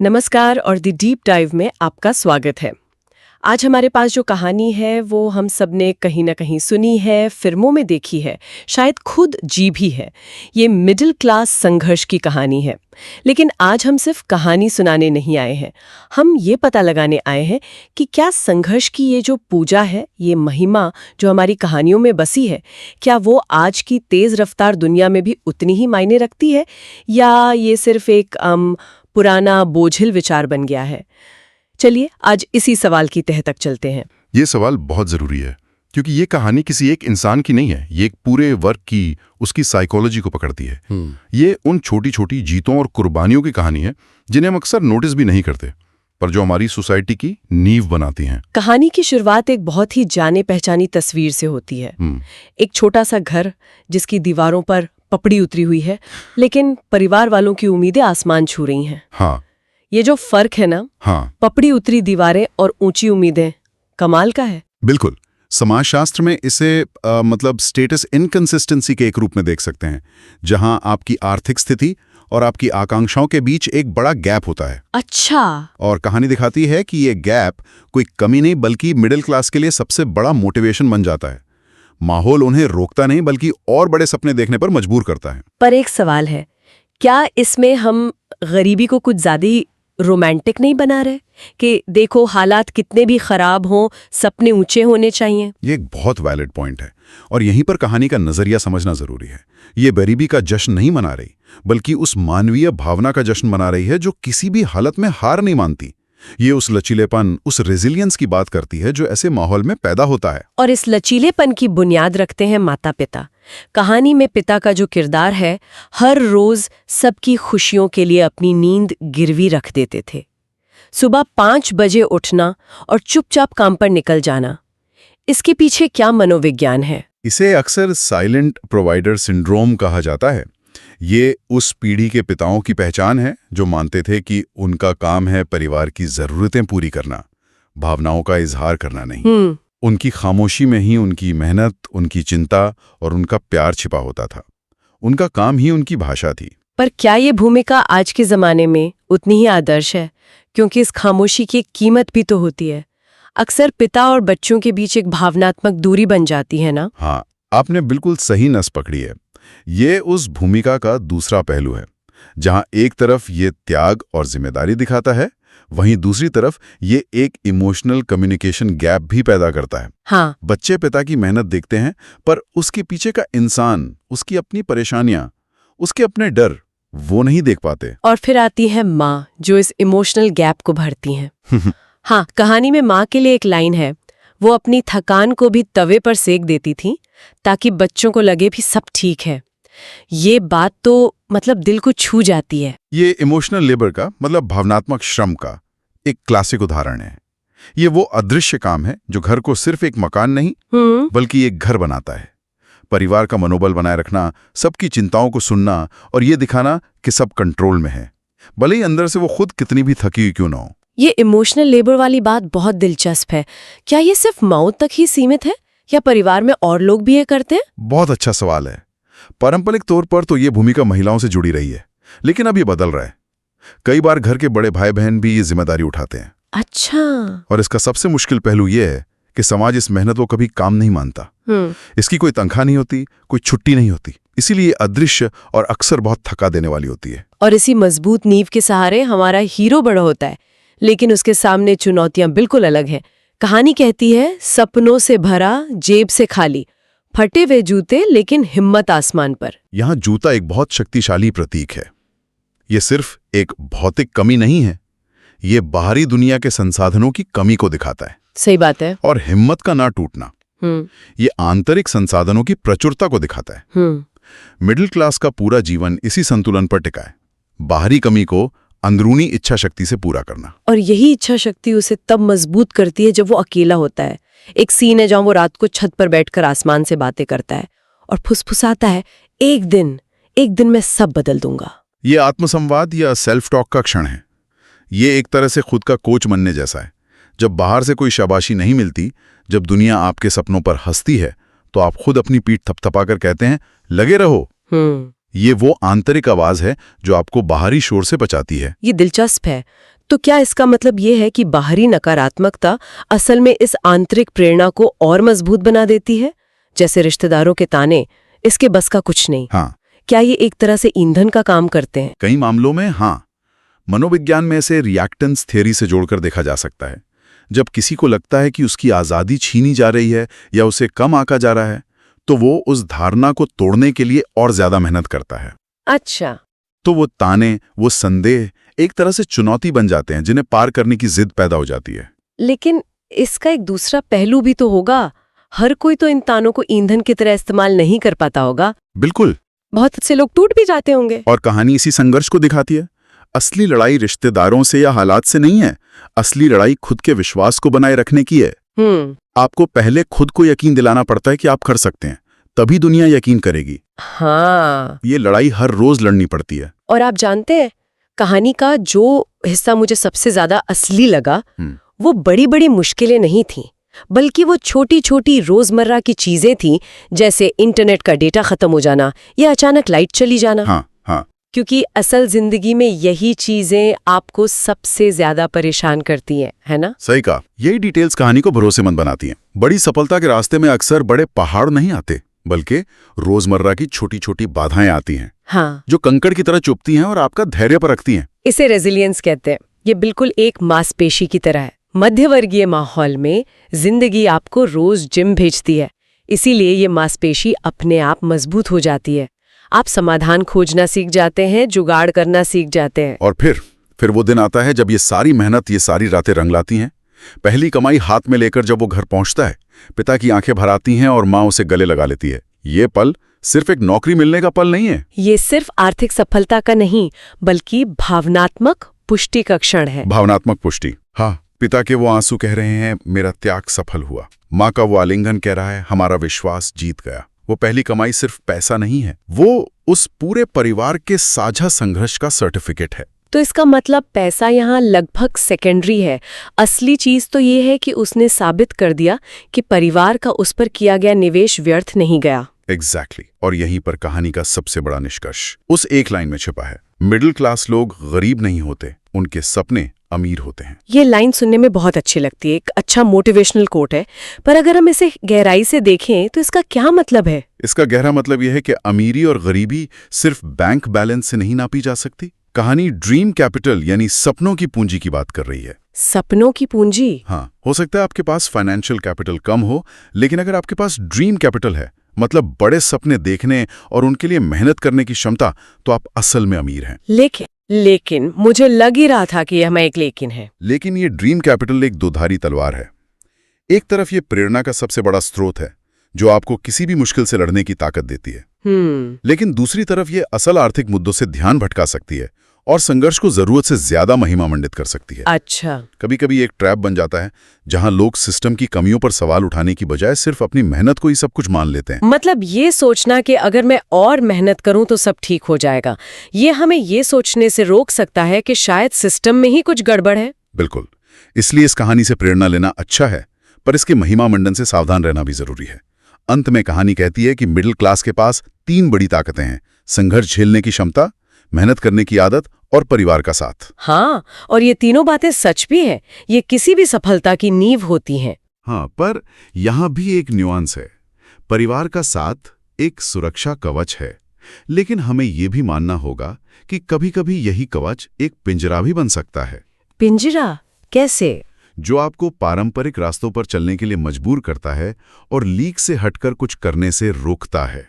नमस्कार और the deep dive में आपका स्वागत है। आज हमारे पास जो कहानी है वो हम सब ने कहीं ना कहीं सुनी है, फिल्मों में देखी है, शायद खुद जी भी है। ये मिडिल क्लास संघर्ष की कहानी है। लेकिन आज हम सिर्फ कहानी सुनाने नहीं आए हैं, हम ये पता लगाने आए हैं कि क्या संघर्ष की ये जो पूजा है, ये महिमा जो हमारी कहानियों में बसी है, क्या वो आज की तेज रफ्तार दुनिया में भी उतनी ही मायने रखती है, या ये सिर्फ एक पुराना बोझिल विचार बन गया है। चलिए आज इसी सवाल की तह तक चलते हैं। ये सवाल बहुत जरूरी है क्योंकि ये कहानी किसी एक इंसान की नहीं है, ये एक पूरे वर्ग की, उसकी साइकोलॉजी को पकड़ती है। ये उन छोटी छोटी जीतों और कुर्बानियों की कहानी है जिन्हें हम अक्सर नोटिस भी नहीं करते, पर जो हमारी सोसाइटी की नींव बनाती हैं। कहानी की शुरुआत एक बहुत ही जाने पहचानी तस्वीर से होती है। एक छोटा सा घर जिसकी दीवारों पर पपड़ी उतरी हुई है, लेकिन परिवार वालों की उम्मीदें आसमान छू रही हैं। हाँ, ये जो फर्क है ना, हाँ, पपड़ी उतरी दीवारें और ऊंची उम्मीदें, कमाल का है। बिल्कुल। समाजशास्त्र में इसे मतलब स्टेटस इनकंसिस्टेंसी के एक रूप में देख सकते हैं, जहां आपकी आर्थिक स्थिति और आपकी आकांक्षाओं के बीच एक बड़ा गैप होता है। अच्छा। और कहानी दिखाती है कि ये गैप कोई कमी नहीं बल्कि मिडिल क्लास के लिए सबसे बड़ा मोटिवेशन बन जाता है। माहौल उन्हें रोकता नहीं बल्कि और बड़े सपने देखने पर मजबूर करता है। पर एक सवाल है, क्या इसमें हम गरीबी को कुछ ज्यादा ही रोमांटिक नहीं बना रहे कि देखो हालात कितने भी खराब हों, सपने ऊंचे होने चाहिए? ये एक बहुत वैलिड पॉइंट है और यहीं पर कहानी का नजरिया समझना जरूरी है। ये गरीबी का जश्न नहीं मना रही बल्कि उस मानवीय भावना का जश्न मना रही है जो किसी भी हालत में हार नहीं मानती। ये उस लचीलेपन, उस रेजिलियंस की बात करती है जो ऐसे माहौल में पैदा होता है। और इस लचीलेपन की बुनियाद रखते हैं माता पिता। कहानी में पिता का जो किरदार है, हर रोज सबकी खुशियों के लिए अपनी नींद गिरवी रख देते थे। सुबह 5 बजे उठना और चुपचाप काम पर निकल जाना। इसके पीछे क्या मनोविज्ञान है? इसे अक्सर साइलेंट प्रोवाइडर सिंड्रोम कहा जाता है। ये उस पीढ़ी के पिताओं की पहचान है जो मानते थे कि उनका काम है परिवार की जरूरतें पूरी करना, भावनाओं का इजहार करना नहीं। उनकी खामोशी में ही उनकी मेहनत, उनकी चिंता और उनका प्यार छिपा होता था। उनका काम ही उनकी भाषा थी। पर क्या ये भूमिका आज के जमाने में उतनी ही आदर्श है? क्योंकि इस खामोशी की कीमत भी तो होती है। अक्सर पिता और बच्चों के बीच एक भावनात्मक दूरी बन जाती है ना? हाँ, आपने बिल्कुल सही नस पकड़ी है। ये उस भूमिका का दूसरा पहलू है, जहां एक तरफ ये त्याग और जिम्मेदारी दिखाता है, वहीं दूसरी तरफ ये एक इमोशनल कम्युनिकेशन गैप भी पैदा करता है। हाँ। बच्चे पिता की मेहनत देखते हैं पर उसके पीछे का इंसान, उसकी अपनी परेशानियां, उसके अपने डर, वो नहीं देख पाते। और फिर आती है माँ जो इस इमोशनल गैप को भरती है। हाँ, कहानी में माँ के लिए एक लाइन है, वो अपनी थकान को भी तवे पर सेक देती थी ताकि बच्चों को लगे भी सब ठीक है। ये बात तो मतलब दिल को छू जाती है। ये इमोशनल लेबर का मतलब भावनात्मक श्रम का एक क्लासिक उदाहरण है। ये वो अदृश्य काम है जो घर को सिर्फ एक मकान नहीं बल्कि एक घर बनाता है। परिवार का मनोबल बनाए रखना, सबकी चिंताओं को सुनना और ये दिखाना कि सब कंट्रोल में है, भले ही अंदर से वो खुद कितनी भी थकी हुई क्यों ना हो। ये इमोशनल लेबर वाली बात बहुत दिलचस्प है। क्या ये सिर्फ मौत तक ही सीमित है या परिवार में और लोग भी ये करते हैं? बहुत अच्छा सवाल है। पारंपरिक तौर पर तो ये भूमिका महिलाओं से जुड़ी रही है, लेकिन अब ये बदल रहा है। कई बार घर के बड़े भाई बहन भी ये जिम्मेदारी उठाते हैं। अच्छा। और इसका सबसे मुश्किल पहलू ये है कि समाज इस मेहनत को कभी काम नहीं मानता। इसकी कोई तनख्वाह नहीं होती, कोई छुट्टी नहीं होती, इसीलिए अदृश्य और अक्सर बहुत थका देने वाली होती है। और इसी मजबूत नींव के सहारे हमारा हीरो बड़ा होता है, लेकिन उसके सामने चुनौतियां बिल्कुल अलग हैं। कहानी कहती है, सपनों से भरा, जेब से खाली, फटे हुए जूते लेकिन हिम्मत आसमान पर। यहाँ जूता एक बहुत शक्तिशाली प्रतीक है। ये सिर्फ एक भौतिक कमी नहीं है, ये बाहरी दुनिया के संसाधनों की कमी को दिखाता है। सही बात है। और हिम्मत का ना टूटना, ये आंतरिक संसाधनों की प्रचुरता को दिखाता है। मिडिल क्लास का पूरा जीवन इसी संतुलन पर टिका है, बाहरी कमी को अंदरूनी इच्छा शक्ति से पूरा करना। और यही इच्छा शक्ति उसे तब मजबूत करती है जब वो अकेला होता है। एक सीन है जहां वो रात को छत पर बैठकर आसमान से बातें करता है और फुसफुसाता है, एक दिन मैं सब बदल दूंगा। ये आत्मसंवाद या सेल्फ टॉक का क्षण है। ये एक तरह से खुद का कोच बनने जैसा है। जब बाहर से कोई शाबाशी नहीं मिलती, जब दुनिया आपके सपनों पर हंसती है, तो आप खुद अपनी पीठ थपथपाकर कहते हैं, लगे रहो। ये वो आंतरिक आवाज है जो आपको बाहरी शोर से बचाती है। ये दिलचस्प है। तो क्या इसका मतलब ये है कि बाहरी नकारात्मकता असल में इस आंतरिक प्रेरणा को और मजबूत बना देती है? जैसे रिश्तेदारों के ताने, इसके बस का कुछ नहीं। हाँ, क्या ये एक तरह से ईंधन का काम करते हैं? कई मामलों में हाँ। मनोविज्ञान में इसे रिएक्टेंस थ्योरी से जोड़कर देखा जा सकता है। जब किसी को लगता है कि उसकी आज़ादी छीनी जा रही है या उसे कम आंका जा रहा है, तो वो उस धारणा को तोड़ने के लिए और ज्यादा मेहनत करता है। अच्छा। तो वो ताने, वो संदेह एक तरह से चुनौती बन जाते हैं जिन्हें पार करने की जिद पैदा हो जाती है। लेकिन इसका एक दूसरा पहलू भी तो होगा। हर कोई तो इन तानों को ईंधन की तरह इस्तेमाल नहीं कर पाता होगा। बिल्कुल। बहुत से लोग टूट भी जाते होंगे। और कहानी इसी संघर्ष को दिखाती है। असली लड़ाई रिश्तेदारों से या हालात से नहीं है। असली लड़ाई खुद के विश्वास को बनाए रखने की है। आपको पहले खुद को यकीन दिलाना पड़ता है कि आप कर सकते हैं, तभी दुनिया यकीन करेगी। हाँ, ये लड़ाई हर रोज लड़नी पड़ती है। और आप जानते हैं, कहानी का जो हिस्सा मुझे सबसे ज्यादा असली लगा, वो बड़ी बड़ी मुश्किलें नहीं थीं, बल्कि वो छोटी छोटी रोजमर्रा की चीजें थीं, जैसे इंटरनेट का डेटा खत्म हो जाना या अचानक लाइट चली जाना। हाँ, हाँ। क्योंकि असल जिंदगी में यही चीजें आपको सबसे ज्यादा परेशान करती हैं, है ना? सही कहा। यही डिटेल्स कहानी को भरोसेमंद बनाती हैं। बड़ी सफलता के रास्ते में अक्सर बड़े पहाड़ नहीं आते, बल्कि रोजमर्रा की छोटी छोटी बाधाएं आती हैं। हाँ, जो कंकड़ की तरह चुभती हैं और आपका धैर्य पर रखती हैं। इसे रेजिलियंस कहते हैं। ये बिल्कुल एक मांसपेशी की तरह है। मध्यवर्गीय माहौल में जिंदगी आपको रोज जिम भेजती है, इसीलिए ये मांसपेशी अपने आप मजबूत हो जाती है। आप समाधान खोजना सीख जाते हैं, जुगाड़ करना सीख जाते हैं। और फिर वो दिन आता है जब ये सारी मेहनत, ये सारी रातें रंग लाती हैं। पहली कमाई हाथ में लेकर जब वो घर पहुंचता है, पिता की आंखें भर आती हैं और माँ उसे गले लगा लेती है। ये पल सिर्फ एक नौकरी मिलने का पल नहीं है। ये सिर्फ आर्थिक सफलता का नहीं, बल्कि भावनात्मक पुष्टि का क्षण है। भावनात्मक पुष्टि। हाँ, पिता के वो आंसू कह रहे हैं, मेरा त्याग सफल हुआ। माँ का वो आलिंगन कह रहा है, हमारा विश्वास जीत गया। वो पहली कमाई सिर्फ पैसा नहीं है, वो उस पूरे परिवार के साझा संघर्ष का सर्टिफिकेट है। तो इसका मतलब पैसा यहाँ लगभग सेकेंडरी है। असली चीज तो ये है कि उसने साबित कर दिया कि परिवार का उस पर किया गया निवेश व्यर्थ नहीं गया। एग्जैक्टली। और यहीं पर कहानी का सबसे बड़ा निष्कर्ष उस एक लाइन में छिपा है। मिडिल क्लास लोग गरीब नहीं होते, उनके सपने अमीर होते हैं। ये लाइन सुनने में बहुत अच्छी लगती है, एक अच्छा मोटिवेशनल कोट है। पर अगर हम इसे गहराई से देखें तो इसका क्या मतलब है? इसका गहरा मतलब यह है कि अमीरी और गरीबी सिर्फ बैंक बैलेंस से नहीं नापी जा सकती। कहानी ड्रीम कैपिटल यानी सपनों की पूंजी की बात कर रही है। सपनों की पूंजी? हाँ, हो सकता है आपके पास फाइनेंशियल कैपिटल कम हो, लेकिन अगर आपके पास ड्रीम कैपिटल है, मतलब बड़े सपने देखने और उनके लिए मेहनत करने की क्षमता, तो आप असल में अमीर हैं। लेकिन मुझे लग ही रहा था कि यह एक लेकिन है। लेकिन ये ड्रीम कैपिटल एक दोधारी तलवार है। एक तरफ ये प्रेरणा का सबसे बड़ा स्रोत है, जो आपको किसी भी मुश्किल से लड़ने की ताकत देती है। लेकिन दूसरी तरफ ये असल आर्थिक मुद्दों से ध्यान भटका सकती है और संघर्ष को जरूरत से ज्यादा महिमा मंडित कर सकती है। अच्छा। कभी कभी एक ट्रैप बन जाता है जहां लोग सिस्टम की कमियों पर सवाल उठाने की बजाय सिर्फ अपनी मेहनत को ही सब कुछ मान लेते हैं। मतलब ये सोचना कि अगर मैं और मेहनत करूं तो सब ठीक हो जाएगा, ये हमें ये सोचने से रोक सकता है कि शायद सिस्टम में ही कुछ गड़बड़ है। बिल्कुल। इसलिए इस कहानी से प्रेरणा लेना अच्छा है, पर इसके महिमा मंडन से सावधान रहना भी जरूरी है। अंत में कहानी कहती है कि मिडिल क्लास के पास 3 बड़ी ताकतें हैं: संघर्ष झेलने की क्षमता, मेहनत करने की आदत और परिवार का साथ। हाँ, और ये तीनों बातें सच भी हैं। ये किसी भी सफलता की नींव होती हैं। हाँ, पर यहां भी एक न्यूआंस है। परिवार का साथ एक सुरक्षा कवच है, लेकिन हमें यह भी मानना होगा कि कभी-कभी यही कवच एक पिंजरा भी बन सकता है। पिंजरा? कैसे? जो आपको पारंपरिक रास्तों पर चलने के लिए मजबूर करता है और लीक से हटकर कुछ करने से रोकता है।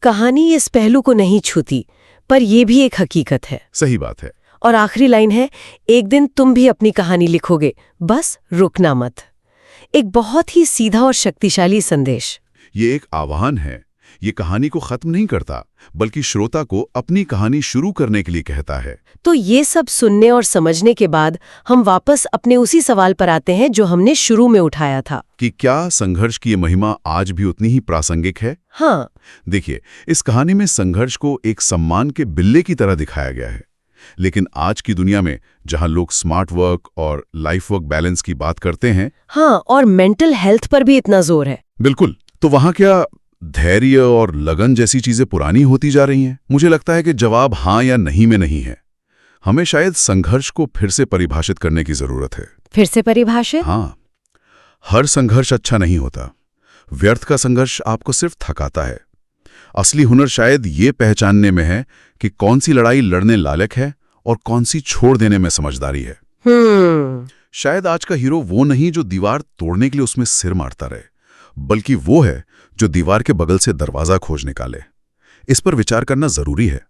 कहानी इस पहलू को नहीं छूती, पर यह भी एक हकीकत है। सही बात है। और आखिरी लाइन है, एक दिन तुम भी अपनी कहानी लिखोगे, बस रुकना मत। एक बहुत ही सीधा और शक्तिशाली संदेश। ये एक आह्वान है। ये कहानी को खत्म नहीं करता, बल्कि श्रोता को अपनी कहानी शुरू करने के लिए कहता है। तो ये सब सुनने और समझने के बाद हम वापस अपने उसी सवाल पर आते हैं जो हमने शुरू में उठाया था, कि क्या संघर्ष की ये महिमा आज भी उतनी ही प्रासंगिक है? हाँ। देखिए, इस कहानी में संघर्ष को एक सम्मान के बिल्ले की तरह दिखाया गया है, लेकिन आज की दुनिया में जहां लोग स्मार्ट वर्क और लाइफ वर्क बैलेंस की बात करते हैं, हाँ, और मेंटल हेल्थ पर भी इतना जोर है। बिल्कुल, तो वहां क्या धैर्य और लगन जैसी चीजें पुरानी होती जा रही हैं? मुझे लगता है कि जवाब हाँ या नहीं में नहीं है। हमें शायद संघर्ष को फिर से परिभाषित करने की जरूरत है। फिर से परिभाषित? हाँ, हर संघर्ष अच्छा नहीं होता। व्यर्थ का संघर्ष आपको सिर्फ थकाता है। असली हुनर शायद ये पहचानने में है कि कौन सी लड़ाई लड़ने लायक है और कौन सी छोड़ देने में समझदारी है। शायद आज का हीरो वो नहीं जो दीवार तोड़ने के लिए उसमें सिर मारता रहे, बल्कि वो है जो दीवार के बगल से दरवाजा खोज निकाले। इस पर विचार करना जरूरी है।